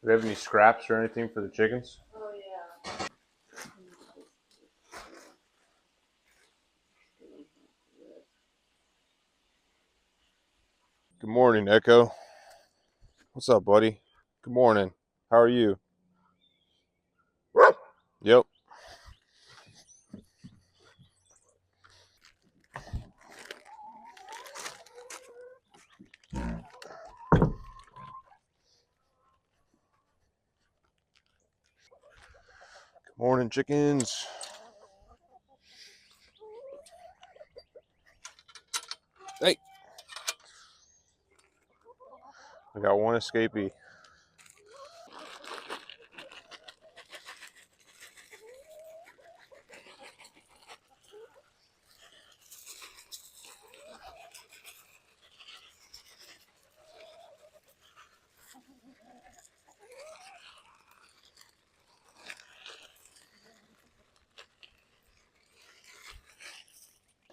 Do they have any scraps or anything for the chickens? Oh, yeah. Good morning, Echo. What's up, buddy? Good morning. How are you? Yep. Good morning, chickens. Hey. We got one escapee.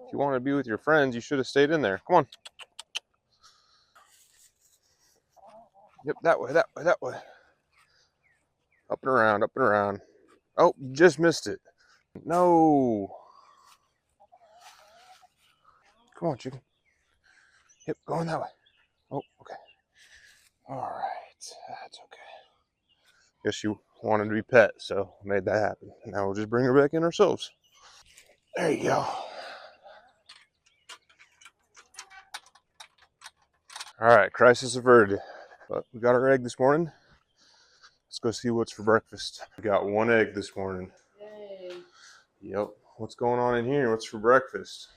If you wanted to be with your friends, you should have stayed in there. Come on. Yep, that way, that way, that way. Up and around, up and around. Oh, you just missed it. No. Come on, chicken. Yep, going that way. Oh, okay. All right. That's okay. Guess she wanted to be pet, so made that happen. Now we'll just bring her back in ourselves. There you go. All right, crisis averted. But we got our egg this morning. Let's go see what's for breakfast. We got one egg this morning. Yay. Yep. What's going on in here? What's for breakfast?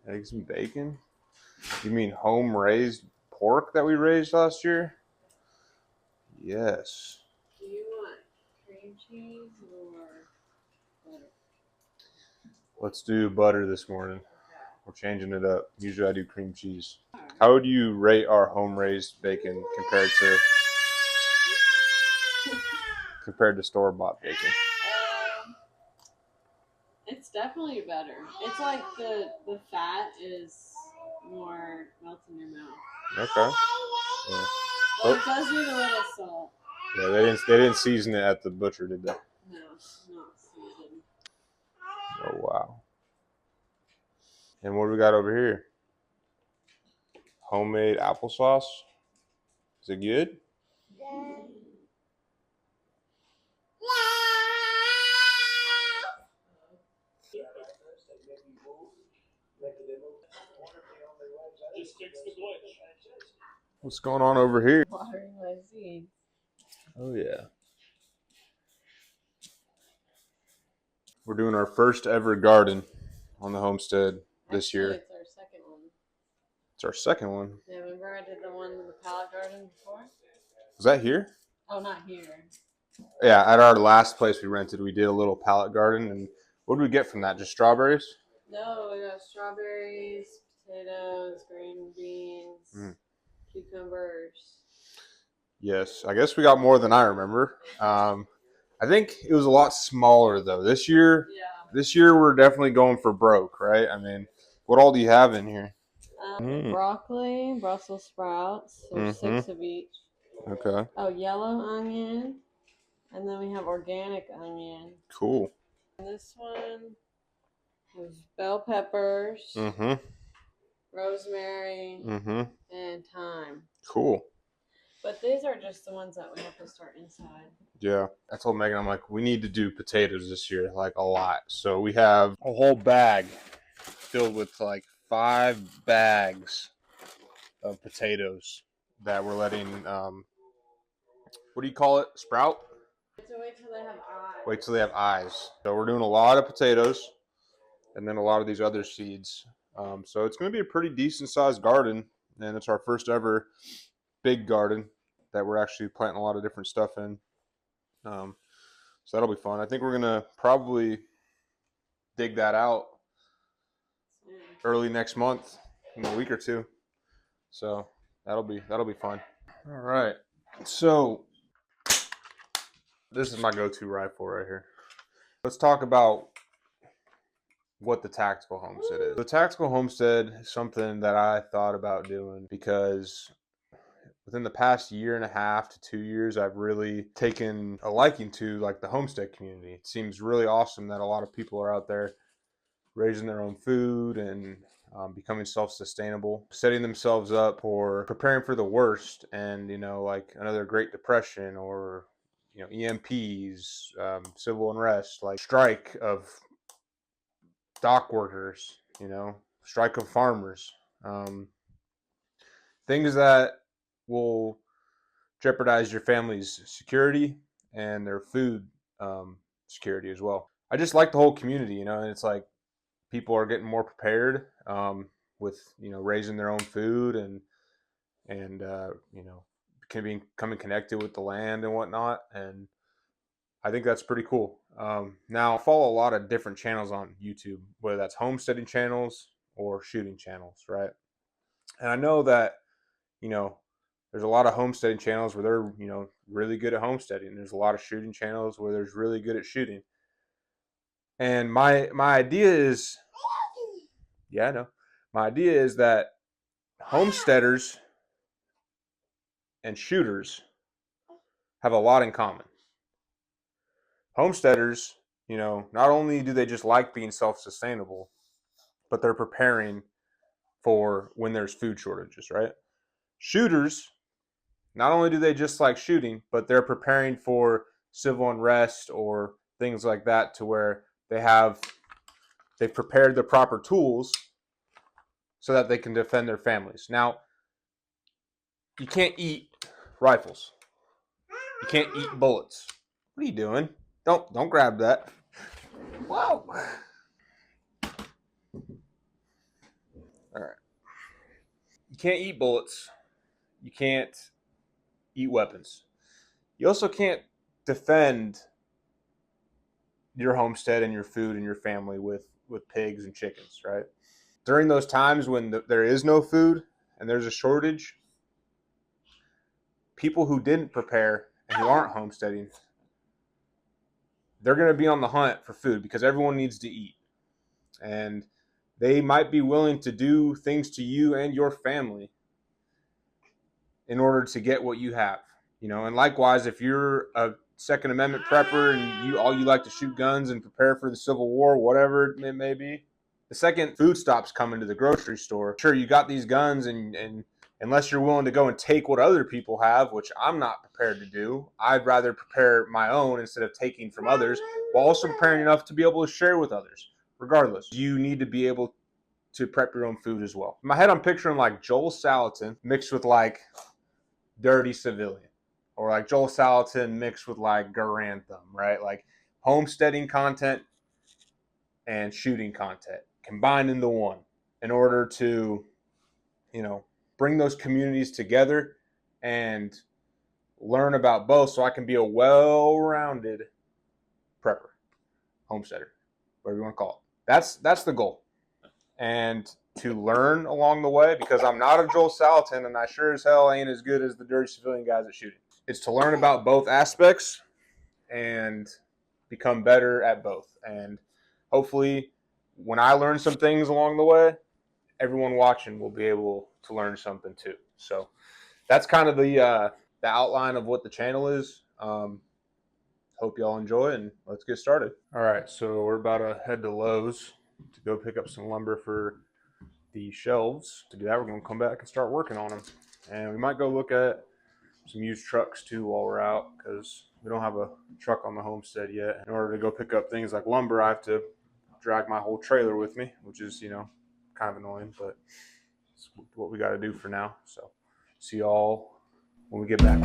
Eggs and bacon? You mean home-raised pork that we raised last year? Yes. Do you want cream cheese or butter? Let's do butter this morning. Okay. We're changing it up. Usually I do cream cheese. How would you rate our home-raised bacon compared to store-bought bacon? It's definitely better. It's like the fat is more melts in your mouth. Okay. Yeah. But it does need a little salt. Yeah, they didn't season it at the butcher, did they? No, not seasoned. Oh wow. And what do we got over here? Homemade applesauce. Is it good? What's going on over here? Watering my seeds. Oh yeah. We're doing our first ever garden on the homestead this year. It's our second one. It's our second one. Yeah, remember I did the one in the pallet garden before? Was that here? Oh, not here. Yeah, at our last place we rented, we did a little pallet garden. And what did we get from that? Just strawberries? No, we got strawberries, potatoes, green beans, cucumbers. Yes, I guess we got more than I remember. I think it was a lot smaller though. This year we're definitely going for broke, right? I mean, what all do you have in here? Broccoli, Brussels sprouts, there's 6 of each. Okay. Oh, yellow onion, and then we have organic onion. Cool. And this one is bell peppers, rosemary, and thyme. Cool. But these are just the ones that we have to start inside. Yeah. I told Megan, I'm like, we need to do potatoes this year, like a lot. So we have a whole bag filled with like 5 bags of potatoes that we're letting, what do you call it? Sprout? So wait till they have eyes. Wait till they have eyes. So we're doing a lot of potatoes and then a lot of these other seeds. So it's going to be a pretty decent sized garden. And it's our first ever big garden that we're actually planting a lot of different stuff in. So that'll be fun. I think we're going to probably dig that out early next month, in a week or two. So that'll be fun. All right. So this is my go-to rifle right here. Let's talk about what the tactical homestead is. The tactical homestead is something that I thought about doing because within the past year and a half to 2 years, I've really taken a liking to like the homestead community. It seems really awesome that a lot of people are out there raising their own food and becoming self-sustainable, setting themselves up for preparing for the worst, and like another Great Depression or EMPs, civil unrest, like strike of dock workers, strike of farmers, things that will jeopardize your family's security and their food security as well. I just like the whole community, and it's like people are getting more prepared with raising their own food and can be becoming connected with the land and whatnot, and I think that's pretty cool. Now I follow a lot of different channels on YouTube, whether that's homesteading channels or shooting channels, right? And I know that there's a lot of homesteading channels where they're really good at homesteading. There's a lot of shooting channels where there's really good at shooting. And my idea is, yeah, I know. My idea is that homesteaders and shooters have a lot in common. Homesteaders, not only do they just like being self-sustainable, but they're preparing for when there's food shortages, right? Shooters, not only do they just like shooting, but they're preparing for civil unrest or things like that, to where they've prepared the proper tools so that they can defend their families. Now, you can't eat rifles. You can't eat bullets. What are you doing? Don't grab that. Whoa. All right. You can't eat bullets. You can't eat weapons. You also can't defend your homestead and your food and your family with pigs and chickens, right? During those times when there is no food and there's a shortage, people who didn't prepare and who aren't homesteading, they're going to be on the hunt for food because everyone needs to eat. And they might be willing to do things to you and your family in order to get what you have. And likewise, if you're a Second Amendment prepper and all you like to shoot guns and prepare for the Civil War, whatever it may be, the second food stops coming to the grocery store, sure, you got these guns, and unless you're willing to go and take what other people have, which I'm not prepared to do, I'd rather prepare my own instead of taking from others, while also preparing enough to be able to share with others. Regardless, you need to be able to prep your own food as well. In my head, I'm picturing like Joel Salatin mixed with like Dirty Civilian, or like Joel Salatin mixed with like Garantham, right? Like homesteading content and shooting content combined into one in order to, bring those communities together and learn about both, so I can be a well-rounded prepper, homesteader, whatever you want to call it. That's the goal. And to learn along the way, because I'm not a Joel Salatin and I sure as hell ain't as good as the Dirty Civilian guys at shooting. It's to learn about both aspects and become better at both. And hopefully when I learn some things along the way, everyone watching will be able to learn something too. So that's kind of the outline of what the channel is. Hope y'all enjoy, and let's get started. All right, so we're about to head to Lowe's to go pick up some lumber for the shelves. To do that, we're going to come back and start working on them. And we might go look at some used trucks too while we're out, because we don't have a truck on the homestead yet. In order to go pick up things like lumber, I have to drag my whole trailer with me, which is, kind of annoying, but it's what we got to do for now. So see y'all when we get back.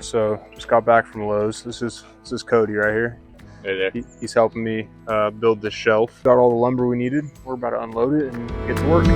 So just got back from Lowe's. This is Cody right here. Hey there. He's helping me build this shelf. Got all the lumber we needed. We're about to unload it and get to work.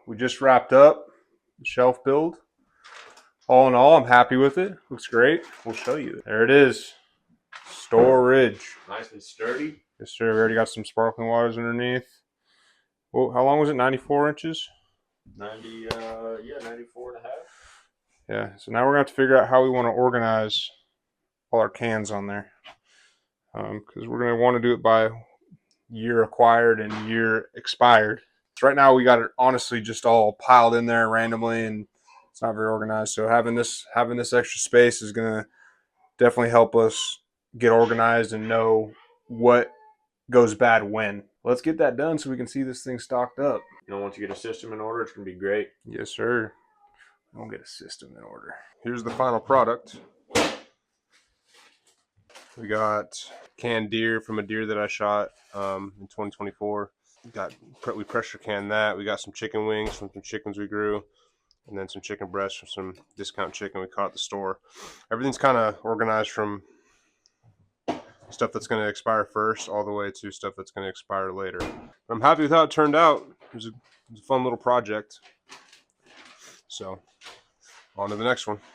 We just wrapped up the shelf build. All in all, I'm happy with it. Looks great. We'll show you. There it is. Storage. Nice and sturdy. Yes, sir. We already got some sparkling waters underneath. Well, how long was it? 94 inches? 94 and a half. Yeah. So now we're going to have to figure out how we want to organize all our cans on there. Because we're going to want to do it by year acquired and year expired. So right now we got it honestly just all piled in there randomly, and it's not very organized. So having this extra space is going to definitely help us get organized and know what goes bad when. Let's get that done so we can see this thing stocked up. Once you get a system in order, it's going to be great. Yes, sir. We'll get a system in order. Here's the final product. We got canned deer from a deer that I shot in 2024. We pressure canned that. We got some chicken wings from some chickens we grew, and then some chicken breasts from some discount chicken we caught at the store. Everything's kind of organized from stuff that's going to expire first all the way to stuff that's going to expire later. I'm happy with how it turned out. It was a fun little project. So, on to the next one.